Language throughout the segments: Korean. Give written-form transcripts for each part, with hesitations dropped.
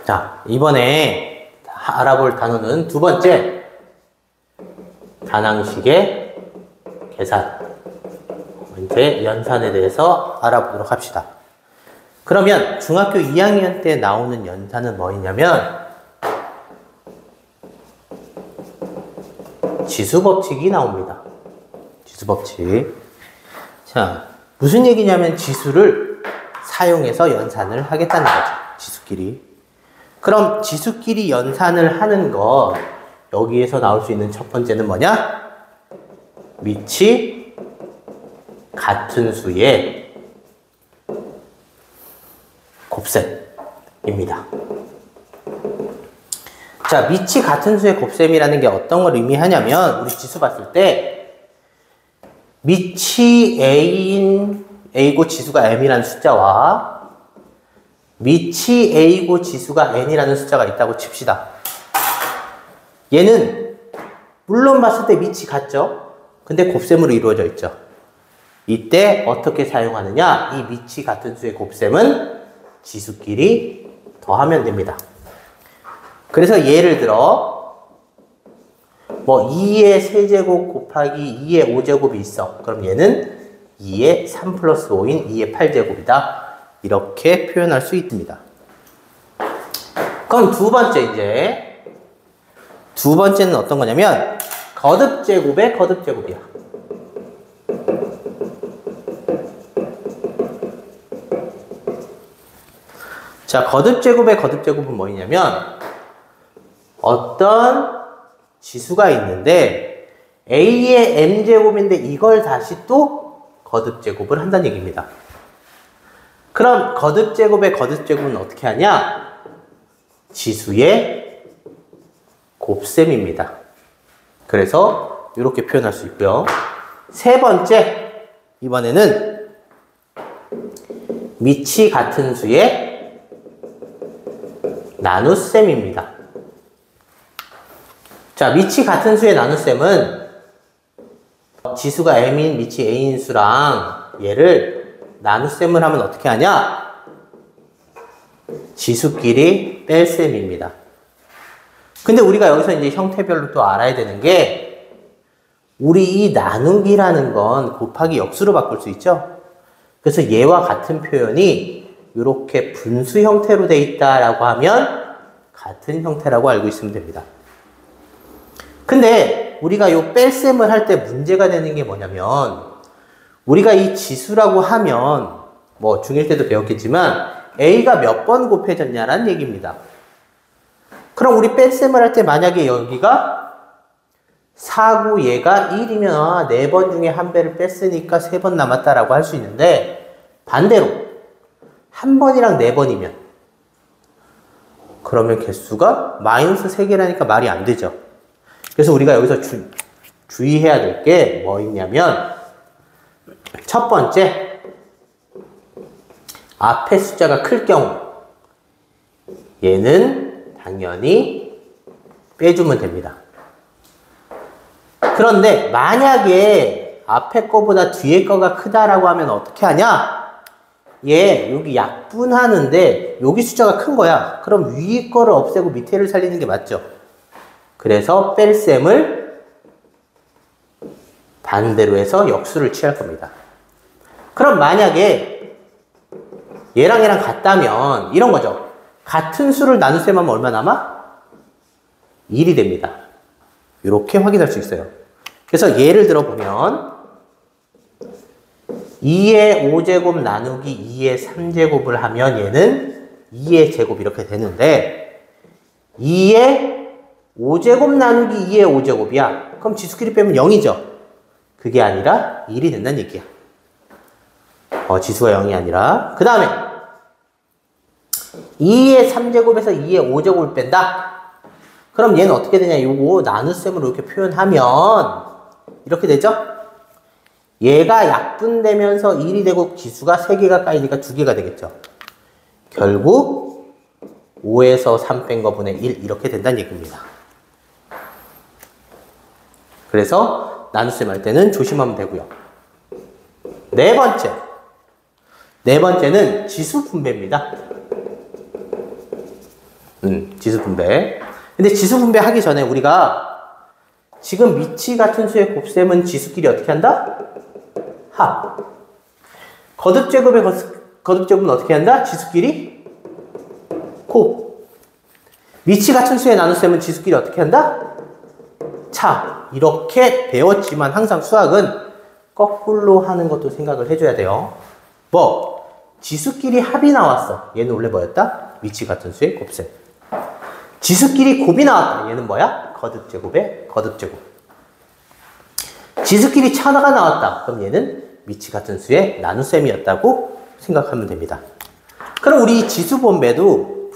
자, 이번에 알아볼 단어는 두 번째, 다낭식의 계산. 이제 연산에 대해서 알아보도록 합시다. 그러면 중학교 2학년 때 나오는 연산은 뭐냐면 지수법칙이 나옵니다. 지수법칙. 자, 무슨 얘기냐면 지수를 사용해서 연산을 하겠다는 거죠. 지수끼리. 그럼 지수끼리 연산을 하는 거, 여기에서 나올 수 있는 첫 번째는 뭐냐? 밑이 같은 수의 곱셈입니다. 자, 밑이 같은 수의 곱셈이라는 게 어떤 걸 의미하냐면, 우리 지수 봤을 때 밑이 A고 지수가 M이라는 숫자와 밑이 A고 지수가 N이라는 숫자가 있다고 칩시다. 얘는 물론 봤을 때 밑이 같죠? 근데 곱셈으로 이루어져 있죠. 이때 어떻게 사용하느냐? 이 밑이 같은 수의 곱셈은 지수끼리 더하면 됩니다. 그래서 예를 들어 뭐 2의 세제곱 곱하기 2의 5제곱이 있어. 그럼 얘는 2의 3 플러스 5인 2의 8제곱이다. 이렇게 표현할 수 있습니다. 그럼 두 번째는 어떤 거냐면 거듭제곱의 거듭제곱이야. 자, 거듭제곱의 거듭제곱은 뭐냐면 어떤 지수가 있는데 A의 M제곱인데 이걸 다시 또 거듭제곱을 한다는 얘기입니다. 그럼 거듭제곱의 거듭제곱은 어떻게 하냐? 지수의 곱셈입니다. 그래서 이렇게 표현할 수 있고요. 세 번째, 이번에는 밑이 같은 수의 나눗셈입니다. 자, 밑이 같은 수의 나눗셈은 지수가 M인 밑이 A인 수랑 얘를 나눗셈을 하면 어떻게 하냐? 지수끼리 뺄셈입니다. 근데 우리가 여기서 이제 형태별로 또 알아야 되는 게, 우리 이 나누기라는 건 곱하기 역수로 바꿀 수 있죠? 그래서 얘와 같은 표현이 이렇게 분수 형태로 돼 있다라고 하면 같은 형태라고 알고 있으면 됩니다. 근데 우리가 요 뺄셈을 할 때 문제가 되는 게 뭐냐면, 우리가 이 지수라고 하면 뭐 중1 때도 배웠겠지만 A가 몇 번 곱해졌냐라는 얘기입니다. 그럼 우리 뺄셈을 할 때 만약에 여기가 4고 얘가 1이면 4번 중에 한 배를 뺐으니까 3번 남았다라고 할 수 있는데, 반대로 한 번이랑 4번이면 그러면 개수가 마이너스 3개라니까 말이 안 되죠. 그래서 우리가 여기서 주의해야 될 게 뭐 있냐면, 첫 번째, 앞에 숫자가 클 경우 얘는 당연히 빼주면 됩니다. 그런데 만약에 앞에 거보다 뒤에 거가 크다라고 하면 어떻게 하냐? 얘 여기 약분하는데 여기 숫자가 큰 거야. 그럼 위에 거를 없애고 밑에를 살리는 게 맞죠? 그래서 뺄셈을 반대로 해서 역수를 취할 겁니다. 그럼 만약에 얘랑 얘랑 같다면 이런 거죠. 같은 수를 나눗셈 하면 얼마 남아? 1이 됩니다. 이렇게 확인할 수 있어요. 그래서 예를 들어 보면 2의 5제곱 나누기 2의 3제곱을 하면 얘는 2의 제곱 이렇게 되는데, 2의 5제곱 나누기 2의 5제곱이야. 그럼 지수끼리 빼면 0이죠. 그게 아니라 1이 된다는 얘기야. 지수가 0이 아니라. 그 다음에 2의 3제곱에서 2의 5제곱을 뺀다. 그럼 얘는 어떻게 되냐? 요거 나눗셈으로 이렇게 표현하면 이렇게 되죠? 얘가 약분되면서 1이 되고 지수가 3개가 까이니까 2개가 되겠죠. 결국 5에서 3 뺀 거 분의 1 이렇게 된다는 얘기입니다. 그래서 나눗셈 할 때는 조심하면 되고요. 네 번째는 지수 분배입니다. 지수 분배. 근데 지수 분배하기 전에 우리가 지금 미치 같은 수의 곱셈은 지수끼리 어떻게 한다? 합. 거듭제곱의 거듭제곱은 어떻게 한다? 지수끼리 곱. 미치 같은 수의 나눗셈은 지수끼리 어떻게 한다? 차. 이렇게 배웠지만 항상 수학은 거꾸로 하는 것도 생각을 해줘야 돼요. 지수끼리 합이 나왔어. 얘는 원래 뭐였다? 미치 같은 수의 곱셈. 지수끼리 곱이 나왔다. 얘는 뭐야? 거듭제곱의 거듭제곱. 지수끼리 차가 나왔다. 그럼 얘는 미치 같은 수의 나눗셈이었다고 생각하면 됩니다. 그럼 우리 지수 분배도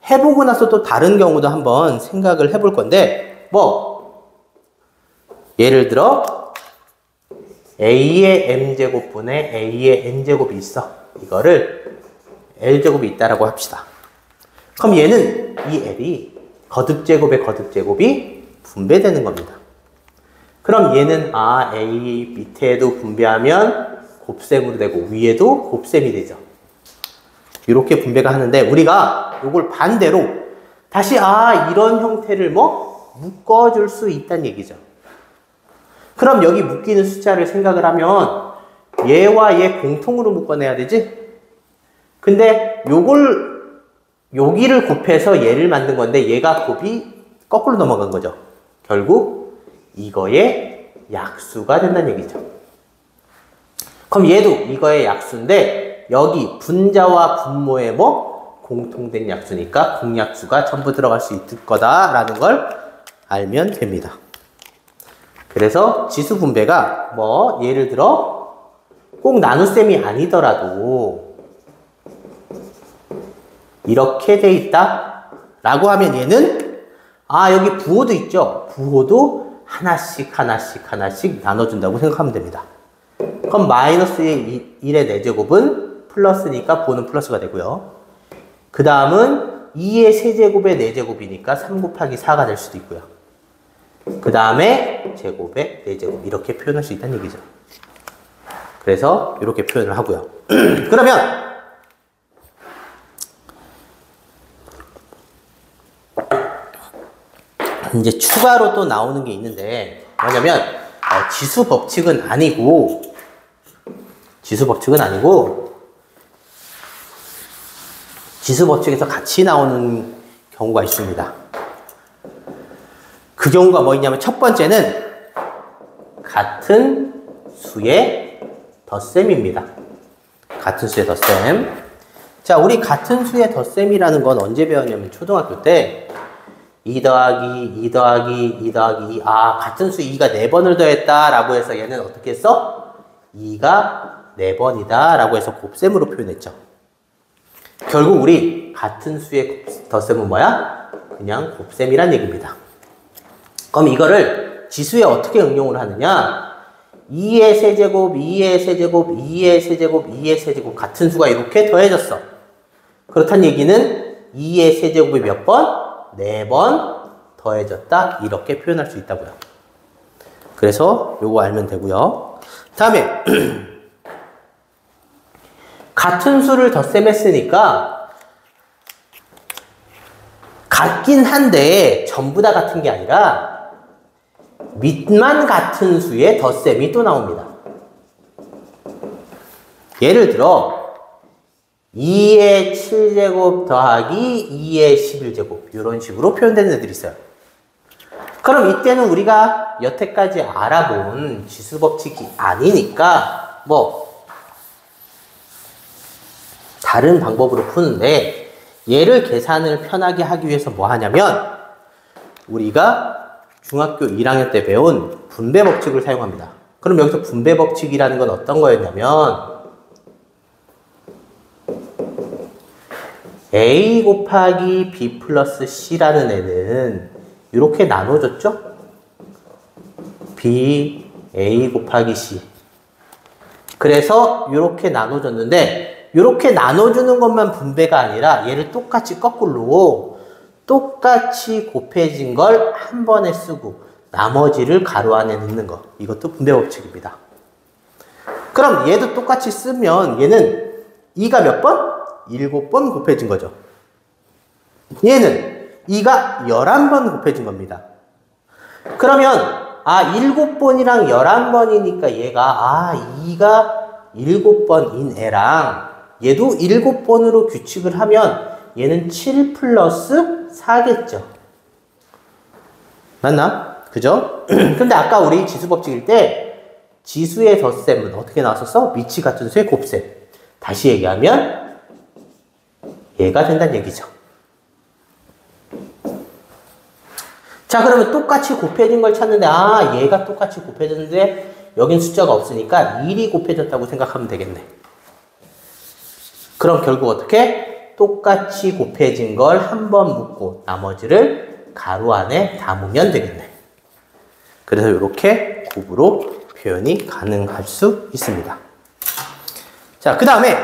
해보고 나서 또 다른 경우도 한번 생각을 해볼 건데, 예를 들어 A의 m제곱분에 A의 n제곱이 있어. 이거를 L제곱이 있다라고 합시다. 그럼 얘는 이 L이 거듭제곱의 거듭제곱이 분배되는 겁니다. 그럼 얘는 A 밑에도 분배하면 곱셈으로 되고 위에도 곱셈이 되죠. 이렇게 분배가 하는데 우리가 이걸 반대로 다시 이런 형태를 묶어줄 수 있다는 얘기죠. 그럼 여기 묶이는 숫자를 생각을 하면 얘와 얘 공통으로 묶어내야 되지? 근데 여기를 곱해서 얘를 만든 건데 얘가 곱이 거꾸로 넘어간 거죠. 결국 이거의 약수가 된다는 얘기죠. 그럼 얘도 이거의 약수인데 여기 분자와 분모의 공통된 약수니까 공약수가 전부 들어갈 수 있을 거다라는 걸 알면 됩니다. 그래서 지수 분배가 예를 들어 꼭 나눗셈이 아니더라도 이렇게 돼 있다 라고 하면 얘는 여기 부호도 있죠. 부호도 하나씩 나눠준다고 생각하면 됩니다. 그럼 마이너스의 1의 4제곱은 플러스니까 부호는 플러스가 되고요. 그 다음은 2의 세제곱의 4제곱이니까 3 곱하기 4가 될 수도 있고요. 그 다음에 제곱의 4제곱 이렇게 표현할 수 있다는 얘기죠. 그래서 이렇게 표현을 하고요. 그러면 이제 추가로 또 나오는 게 있는데 뭐냐면 지수 법칙은 아니고 지수 법칙에서 같이 나오는 경우가 있습니다. 그 경우가 뭐냐면 첫 번째는 같은 수의 덧셈입니다. 같은 수의 덧셈. 자, 우리 같은 수의 덧셈이라는 건 언제 배웠냐면 초등학교 때 2 더하기 2 더하기 2 더하기 2 같은 수 2가 4번을 더했다 라고 해서 얘는 어떻게 했어? 2가 4번이다 라고 해서 곱셈으로 표현했죠. 결국 우리 같은 수의 덧셈은 뭐야? 그냥 곱셈이란 얘기입니다. 그럼 이거를 지수에 어떻게 응용을 하느냐? 2의 세제곱, 2의 세제곱, 2의 세제곱, 2의 세제곱 같은 수가 이렇게 더해졌어. 그렇다는 얘기는 2의 세제곱이 몇 번? 4번 더해졌다. 이렇게 표현할 수 있다고요. 그래서 요거 알면 되고요. 다음에 같은 수를 덧셈했으니까 같긴 한데 전부 다 같은 게 아니라 밑만 같은 수의 덧셈이 또 나옵니다. 예를 들어 2의 7제곱 더하기 2의 11제곱 이런 식으로 표현되는 애들이 있어요. 그럼 이때는 우리가 여태까지 알아본 지수 법칙이 아니니까 다른 방법으로 푸는데 얘를 계산을 편하게 하기 위해서 뭐 하냐면 우리가 중학교 1학년 때 배운 분배 법칙을 사용합니다. 그럼 여기서 분배 법칙이라는 건 어떤 거였냐면 A 곱하기 B 플러스 C라는 애는 이렇게 나눠줬죠? B, A 곱하기 C. 그래서 이렇게 나눠줬는데 이렇게 나눠주는 것만 분배가 아니라 얘를 똑같이 거꾸로 똑같이 곱해진 걸 한 번에 쓰고 나머지를 가로 안에 넣는 거. 이것도 분배 법칙입니다. 그럼 얘도 똑같이 쓰면 얘는 2가 몇 번? 7번 곱해진 거죠. 얘는 2가 11번 곱해진 겁니다. 그러면 7번이랑 11번이니까 얘가 2가 7번인 애랑 얘도 7번으로 규칙을 하면 얘는 7 플러스 4겠죠. 맞나? 그죠? 근데 아까 우리 지수 법칙일 때 지수의 덧셈은 어떻게 나왔었어? 밑이 같은 수의 곱셈. 다시 얘기하면 얘가 된다는 얘기죠. 자, 그러면 똑같이 곱해진 걸 찾는데 얘가 똑같이 곱해졌는데 여긴 숫자가 없으니까 1이 곱해졌다고 생각하면 되겠네. 그럼 결국 어떻게? 똑같이 곱해진 걸 한 번 묶고 나머지를 가로 안에 담으면 되겠네. 그래서 이렇게 곱으로 표현이 가능할 수 있습니다. 자, 그 다음에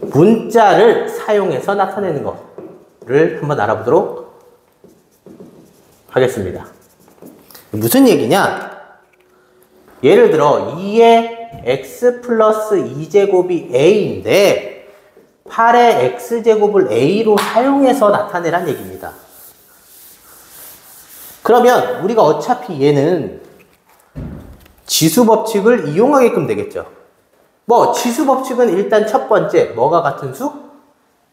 문자를 사용해서 나타내는 거를 한번 알아보도록 하겠습니다. 무슨 얘기냐? 예를 들어 2의 x 플러스 2제곱이 a인데 8의 x제곱을 a로 사용해서 나타내란 얘기입니다. 그러면 우리가 어차피 얘는 지수 법칙을 이용하게끔 되겠죠. 지수 법칙은 일단 첫 번째 뭐가 같은 수?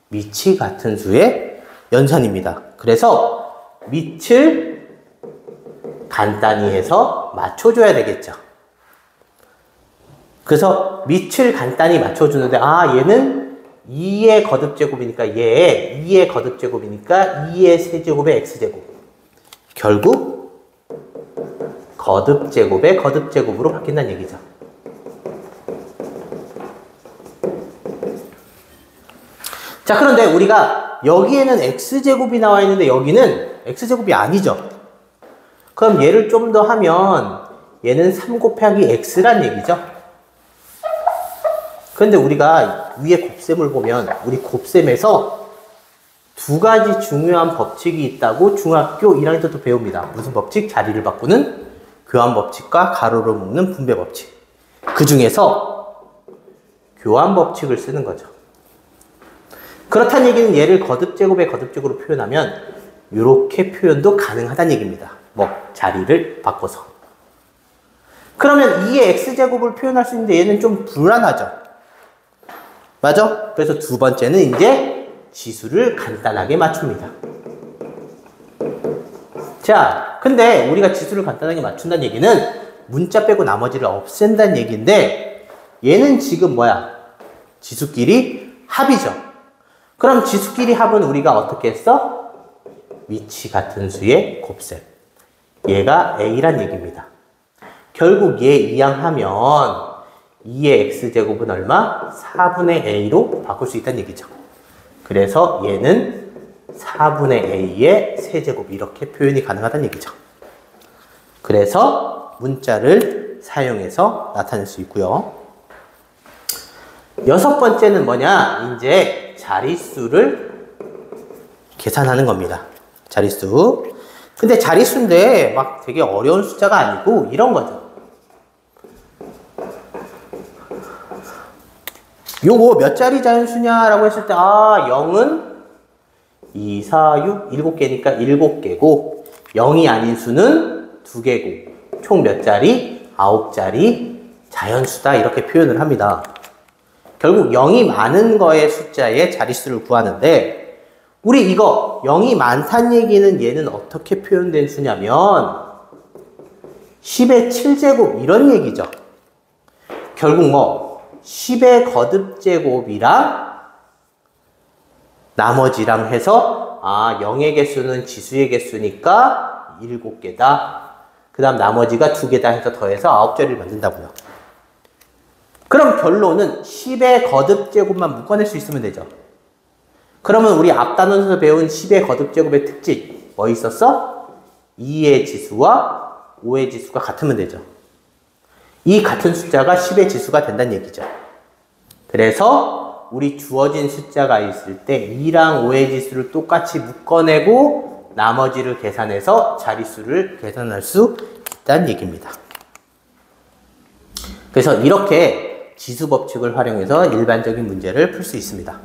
밑이 같은 수의 연산입니다. 그래서 밑을 간단히 해서 맞춰줘야 되겠죠. 그래서 밑을 간단히 맞춰주는데 얘는 2의 거듭제곱이니까 2의 거듭제곱이니까 2의 세제곱의 x제곱. 결국 거듭제곱의 거듭제곱으로 바뀐다는 얘기죠. 자, 그런데 우리가 여기에는 x제곱이 나와 있는데 여기는 x제곱이 아니죠. 그럼 얘를 좀 더 하면 얘는 3 곱하기 x란 얘기죠. 그런데 우리가 위에 곱셈을 보면 우리 곱셈에서 두 가지 중요한 법칙이 있다고 중학교 1학년 때도 배웁니다. 무슨 법칙? 자리를 바꾸는 교환 법칙과 가로로 묶는 분배 법칙. 그 중에서 교환 법칙을 쓰는 거죠. 그렇다는 얘기는 얘를 거듭제곱의 거듭제곱으로 표현하면 이렇게 표현도 가능하다는 얘기입니다. 자리를 바꿔서. 그러면 2의 x제곱을 표현할 수 있는데 얘는 좀 불안하죠. 맞아? 그래서 두 번째는 이제 지수를 간단하게 맞춥니다. 자, 근데 우리가 지수를 간단하게 맞춘다는 얘기는 문자 빼고 나머지를 없앤다는 얘기인데 얘는 지금 지수끼리 합이죠. 그럼 지수끼리 합은 우리가 어떻게 했어? 위치 같은 수의 곱셈. 얘가 a란 얘기입니다. 결국 얘 이항하면 2의 x제곱은 얼마? 4분의 a로 바꿀 수 있다는 얘기죠. 그래서 얘는 4분의 a의 세제곱 이렇게 표현이 가능하다는 얘기죠. 그래서 문자를 사용해서 나타낼 수 있고요. 여섯 번째는 뭐냐? 이제 자릿수를 계산하는 겁니다. 자릿수. 근데 자릿수인데 되게 어려운 숫자가 아니고 이런 거죠. 요거 몇 자리 자연수냐라고 했을 때 0은 2, 4, 6, 7개니까 7개고 0이 아닌 수는 2개고 총 몇 자리? 9자리 자연수다 이렇게 표현을 합니다. 결국 0이 많은 거의 숫자의 자릿수를 구하는데 우리 이거 0이 많다는 얘기는 얘는 어떻게 표현된 수냐면 10의 7제곱 이런 얘기죠. 결국 10의 거듭제곱이랑 나머지랑 해서 0의 개수는 지수의 개수니까 7개다. 그 다음 나머지가 2개다 해서 더해서 9자리를 만든다고요. 그럼 결론은 10의 거듭제곱만 묶어낼 수 있으면 되죠. 그러면 우리 앞 단원에서 배운 10의 거듭제곱의 특징 뭐 있었어? 2의 지수와 5의 지수가 같으면 되죠. 이 같은 숫자가 10의 지수가 된다는 얘기죠. 그래서 우리 주어진 숫자가 있을 때 2랑 5의 지수를 똑같이 묶어내고 나머지를 계산해서 자릿수를 계산할 수 있다는 얘기입니다. 그래서 이렇게 지수 법칙을 활용해서 일반적인 문제를 풀 수 있습니다.